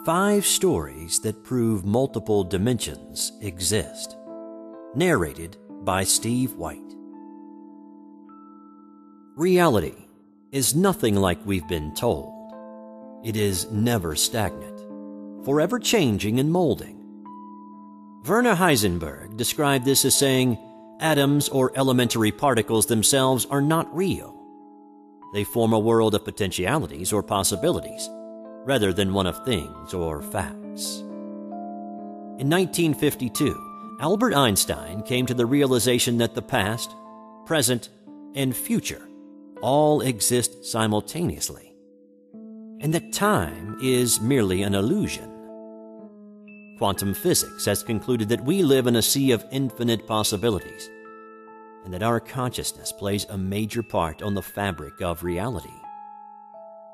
5 stories that prove multiple dimensions exist. Narrated by Steve White. Reality is nothing like we've been told. It is never stagnant, forever changing and molding. Werner Heisenberg described this as saying, atoms or elementary particles themselves are not real. They form a world of potentialities or possibilities, rather than one of things or facts. In 1952, Albert Einstein came to the realization that the past, present, and future all exist simultaneously, and that time is merely an illusion. Quantum physics has concluded that we live in a sea of infinite possibilities, and that our consciousness plays a major part on the fabric of reality.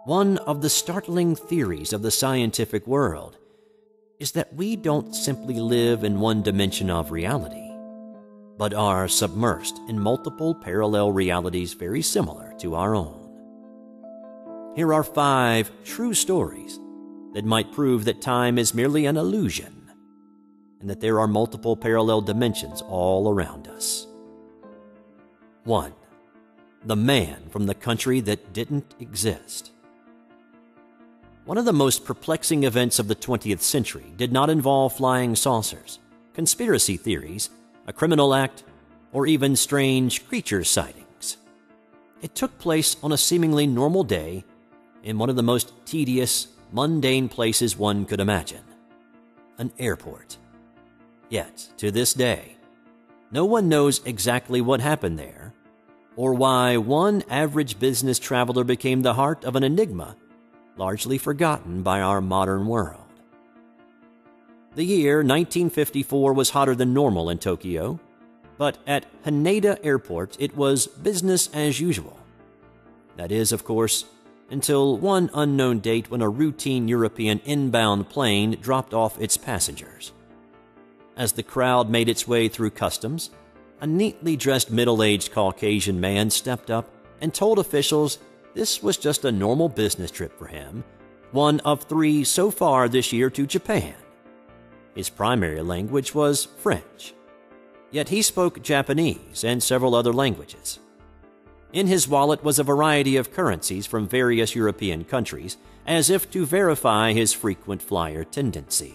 One of the startling theories of the scientific world is that we don't simply live in one dimension of reality, but are submersed in multiple parallel realities very similar to our own. Here are 5 true stories that might prove that time is merely an illusion, and that there are multiple parallel dimensions all around us. 1. The man from the country that didn't exist. One of the most perplexing events of the 20th century did not involve flying saucers, conspiracy theories, a criminal act, or even strange creature sightings. It took place on a seemingly normal day in one of the most tedious, mundane places one could imagine, an airport. Yet, to this day, no one knows exactly what happened there, or why one average business traveler became the heart of an enigma largely forgotten by our modern world. The year 1954 was hotter than normal in Tokyo, but at Haneda Airport it was business as usual. That is, of course, until one unknown date when a routine European inbound plane dropped off its passengers. As the crowd made its way through customs, a neatly dressed middle-aged Caucasian man stepped up and told officials this was just a normal business trip for him, one of 3 so far this year to Japan. His primary language was French, yet he spoke Japanese and several other languages. In his wallet was a variety of currencies from various European countries, as if to verify his frequent flyer tendencies.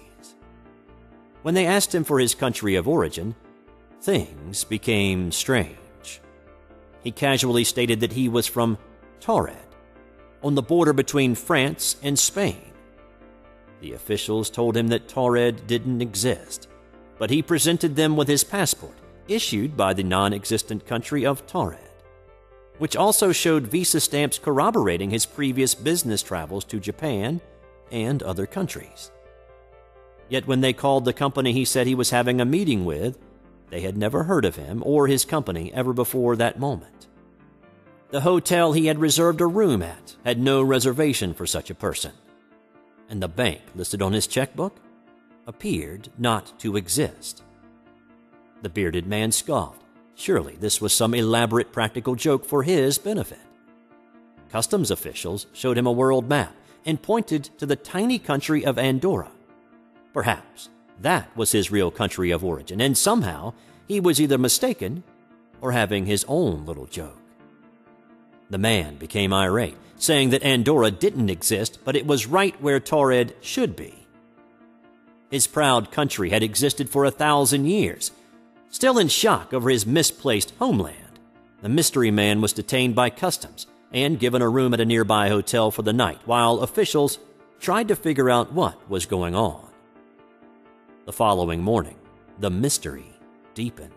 When they asked him for his country of origin, things became strange. He casually stated that he was from Taured, on the border between France and Spain. The officials told him that Taured didn't exist, but he presented them with his passport, issued by the non-existent country of Taured, which also showed visa stamps corroborating his previous business travels to Japan and other countries. Yet when they called the company he said he was having a meeting with, they had never heard of him or his company ever before that moment. The hotel he had reserved a room at had no reservation for such a person, and the bank listed on his checkbook appeared not to exist. The bearded man scoffed. Surely this was some elaborate practical joke for his benefit. Customs officials showed him a world map and pointed to the tiny country of Andorra. Perhaps that was his real country of origin, and somehow he was either mistaken or having his own little joke. The man became irate, saying that Andorra didn't exist, but it was right where Taured should be. His proud country had existed for 1,000 years. Still in shock over his misplaced homeland, the mystery man was detained by customs and given a room at a nearby hotel for the night, while officials tried to figure out what was going on. The following morning, the mystery deepened.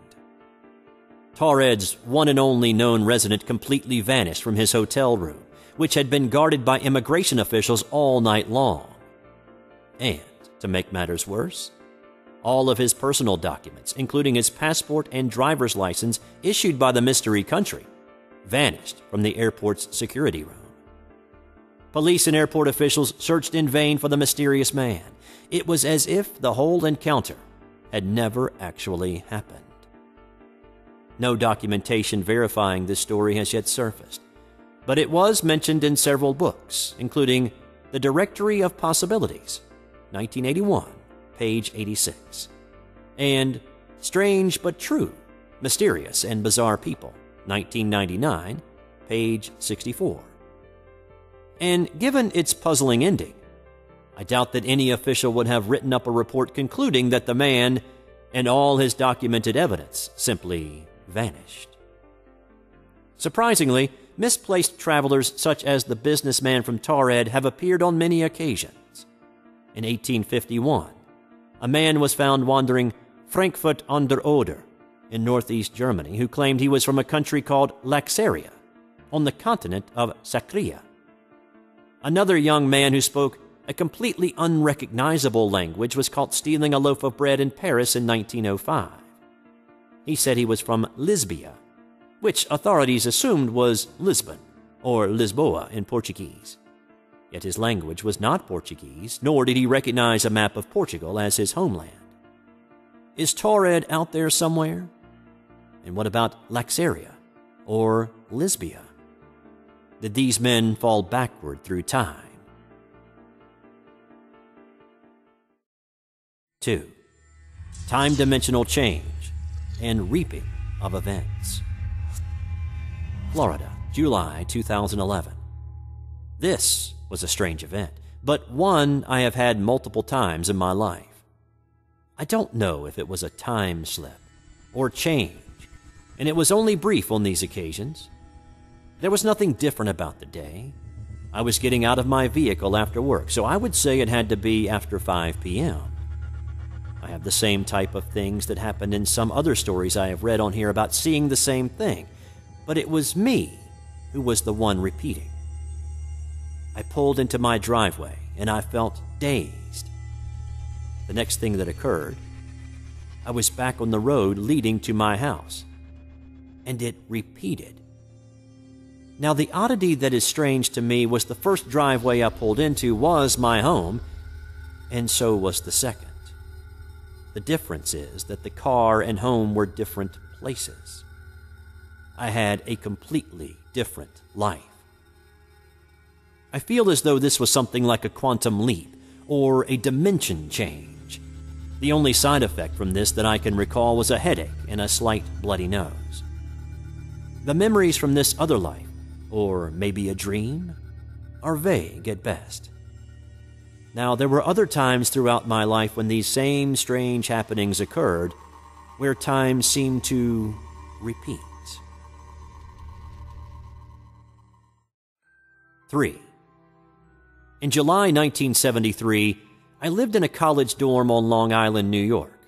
Taured's one and only known resident completely vanished from his hotel room, which had been guarded by immigration officials all night long. And, to make matters worse, all of his personal documents, including his passport and driver's license issued by the mystery country, vanished from the airport's security room. Police and airport officials searched in vain for the mysterious man. It was as if the whole encounter had never actually happened. No documentation verifying this story has yet surfaced, but it was mentioned in several books, including The Directory of Possibilities, 1981, page 86. And Strange but True, Mysterious and Bizarre People, 1999, page 64. And given its puzzling ending, I doubt that any official would have written up a report concluding that the man and all his documented evidence simply vanished. Surprisingly, misplaced travelers such as the businessman from Taured have appeared on many occasions. In 1851, a man was found wandering Frankfurt an der Oder in northeast Germany who claimed he was from a country called Laxaria on the continent of Sakria. Another young man who spoke a completely unrecognizable language was caught stealing a loaf of bread in Paris in 1905. He said he was from Lisbia, which authorities assumed was Lisbon, or Lisboa in Portuguese. Yet his language was not Portuguese, nor did he recognize a map of Portugal as his homeland. Is Taured out there somewhere? And what about Laxaria, or Lisbia? Did these men fall backward through time? 2. Time-dimensional change and reaping of events. Florida, July 2011. This was a strange event, but one I have had multiple times in my life. I don't know if it was a time slip or change, and it was only brief on these occasions. There was nothing different about the day. I was getting out of my vehicle after work, so I would say it had to be after 5 p.m. I have the same type of things that happened in some other stories I have read on here about seeing the same thing, but it was me who was the one repeating. I pulled into my driveway and I felt dazed. The next thing that occurred, I was back on the road leading to my house, and it repeated. Now, the oddity that is strange to me was the first driveway I pulled into was my home, and so was the second. The difference is that the car and home were different places. I had a completely different life. I feel as though this was something like a quantum leap or a dimension change. The only side effect from this that I can recall was a headache and a slight bloody nose. The memories from this other life, or maybe a dream, are vague at best. Now, there were other times throughout my life when these same strange happenings occurred, where time seemed to repeat. 3. In July 1973, I lived in a college dorm on Long Island, New York.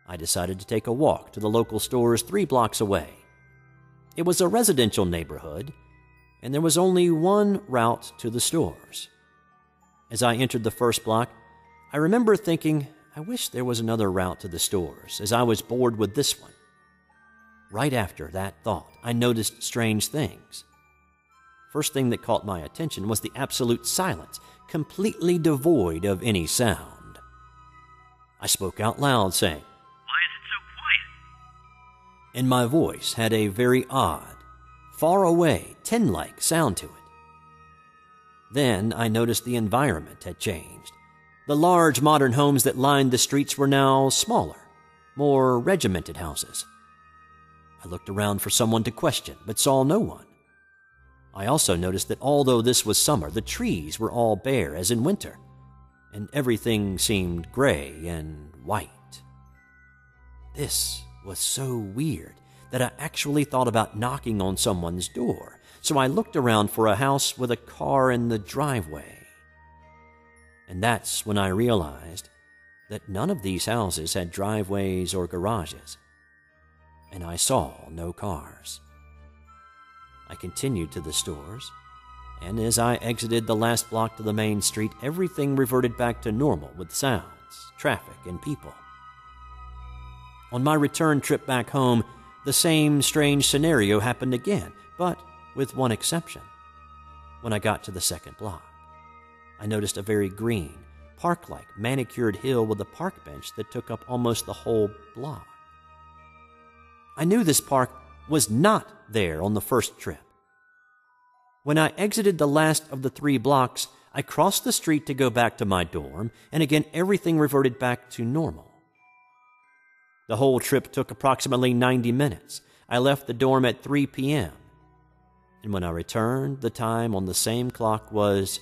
I decided to take a walk to the local stores 3 blocks away. It was a residential neighborhood, and there was only one route to the stores. As I entered the first block, I remember thinking, I wish there was another route to the stores, as I was bored with this one. Right after that thought, I noticed strange things. First thing that caught my attention was the absolute silence, completely devoid of any sound. I spoke out loud, saying, "Why is it so quiet?" And my voice had a very odd, far away, tin-like sound to it. Then I noticed the environment had changed. The large modern homes that lined the streets were now smaller, more regimented houses. I looked around for someone to question, but saw no one. I also noticed that although this was summer, the trees were all bare as in winter, and everything seemed gray and white. This was so weird that I actually thought about knocking on someone's door, so I looked around for a house with a car in the driveway. And that's when I realized that none of these houses had driveways or garages, and I saw no cars. I continued to the stores, and as I exited the last block to the main street, everything reverted back to normal with sounds, traffic, and people. On my return trip back home, the same strange scenario happened again, but with one exception. When I got to the second block, I noticed a very green, park-like, manicured hill with a park bench that took up almost the whole block. I knew this park was not there on the first trip. When I exited the last of the 3 blocks, I crossed the street to go back to my dorm, and again everything reverted back to normal. The whole trip took approximately 90 minutes. I left the dorm at 3 p.m., and when I returned, the time on the same clock was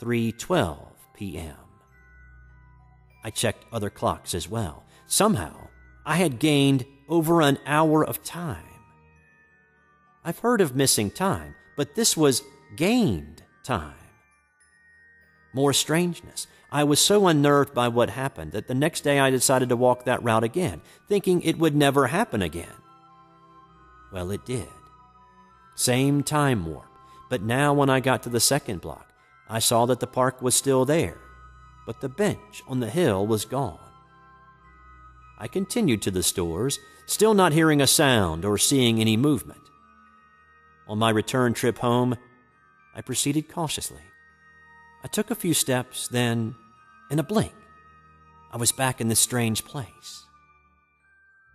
3:12 p.m. I checked other clocks as well. Somehow, I had gained over an hour of time. I've heard of missing time, but this was gained time. More strangeness. I was so unnerved by what happened that the next day I decided to walk that route again, thinking it would never happen again. Well, it did. Same time warp, but now when I got to the second block, I saw that the park was still there, but the bench on the hill was gone. I continued to the stores, still not hearing a sound or seeing any movement. On my return trip home, I proceeded cautiously. I took a few steps, then, in a blink, I was back in this strange place.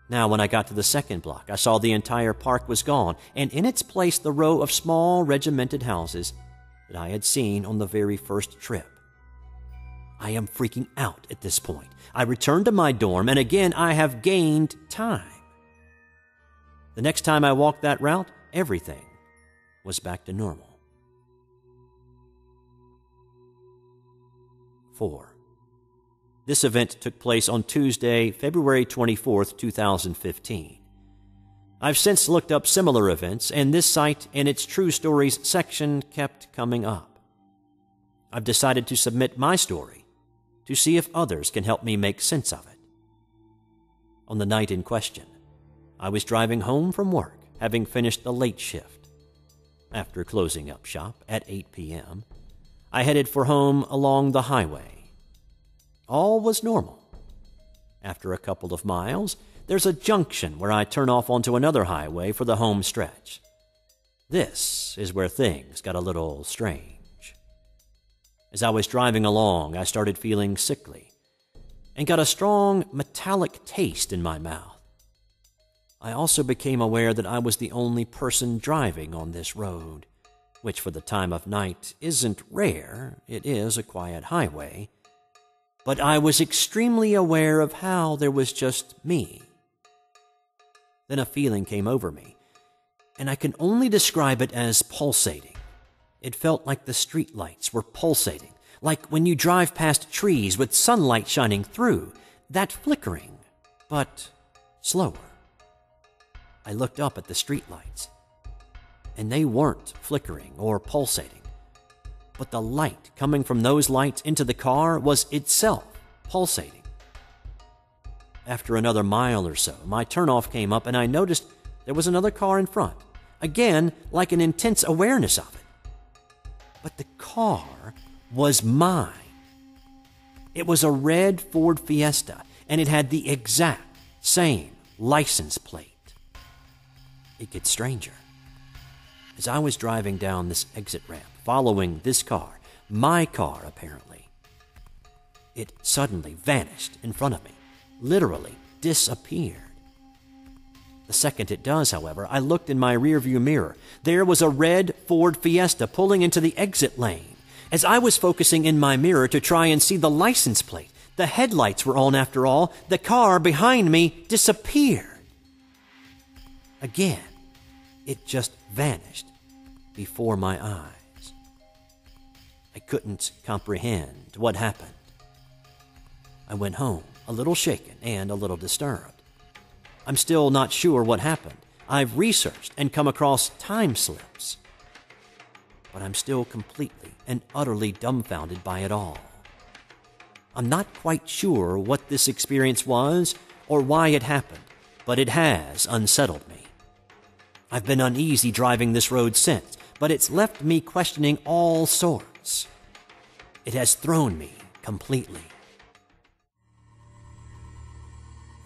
Now, when I got to the second block, I saw the entire park was gone, and in its place the row of small regimented houses that I had seen on the very first trip. I am freaking out at this point. I returned to my dorm, and again I have gained time. The next time I walked that route, everything was back to normal. 4. This event took place on Tuesday, February 24th, 2015. I've since looked up similar events, and this site and its True Stories section kept coming up. I've decided to submit my story to see if others can help me make sense of it. On the night in question, I was driving home from work, having finished the late shift. After closing up shop at 8 p.m., I headed for home along the highway. All was normal. After a couple of miles, there's a junction where I turn off onto another highway for the home stretch. This is where things got a little strange. As I was driving along, I started feeling sickly and got a strong metallic taste in my mouth. I also became aware that I was the only person driving on this road, which for the time of night isn't rare. It is a quiet highway. But I was extremely aware of how there was just me. Then a feeling came over me, and I can only describe it as pulsating. It felt like the streetlights were pulsating, like when you drive past trees with sunlight shining through, that flickering, but slower. I looked up at the streetlights, and they weren't flickering or pulsating, but the light coming from those lights into the car was itself pulsating. After another mile or so, my turnoff came up and I noticed there was another car in front, again like an intense awareness of it. But the car was mine. It was a red Ford Fiesta, and it had the exact same license plate. It gets stranger. As I was driving down this exit ramp, following this car, my car apparently, it suddenly vanished in front of me, literally disappeared. The second it does, however, I looked in my rearview mirror. There was a red Ford Fiesta pulling into the exit lane. As I was focusing in my mirror to try and see the license plate, the headlights were on after all, the car behind me disappeared. Again, it just vanished before my eyes. I couldn't comprehend what happened. I went home, a little shaken and a little disturbed. I'm still not sure what happened. I've researched and come across time slips, but I'm still completely and utterly dumbfounded by it all. I'm not quite sure what this experience was or why it happened, but it has unsettled me. I've been uneasy driving this road since, but it's left me questioning all sorts. It has thrown me completely.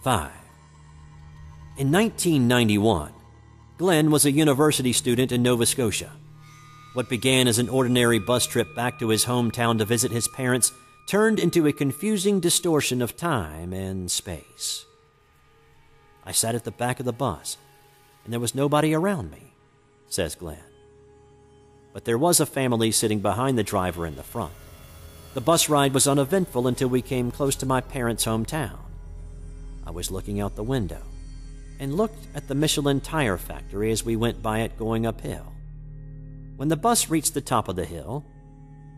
5. In 1991, Glenn was a university student in Nova Scotia. What began as an ordinary bus trip back to his hometown to visit his parents turned into a confusing distortion of time and space. I sat at the back of the bus, and there was nobody around me, says Glenn. but there was a family sitting behind the driver in the front. The bus ride was uneventful until we came close to my parents' hometown. I was looking out the window and looked at the Michelin tire factory as we went by it going uphill. When the bus reached the top of the hill,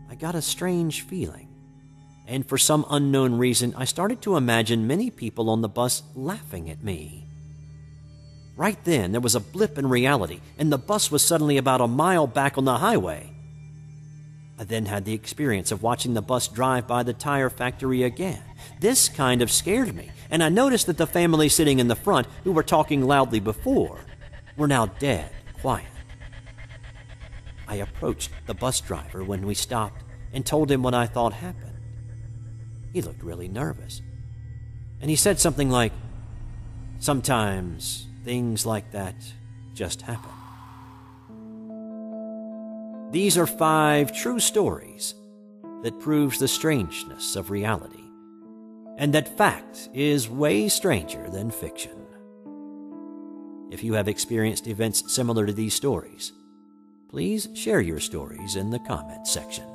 I got a strange feeling, and for some unknown reason, I started to imagine many people on the bus laughing at me. Right then, there was a blip in reality, and the bus was suddenly about a mile back on the highway. I then had the experience of watching the bus drive by the tire factory again. This kind of scared me, and I noticed that the family sitting in the front, who were talking loudly before, were now dead quiet. I approached the bus driver when we stopped and told him what I thought happened. He looked really nervous, and he said something like, "Sometimes things like that just happen." These are 5 true stories that proves the strangeness of reality, and that fact is way stranger than fiction. If you have experienced events similar to these stories, please share your stories in the comments section.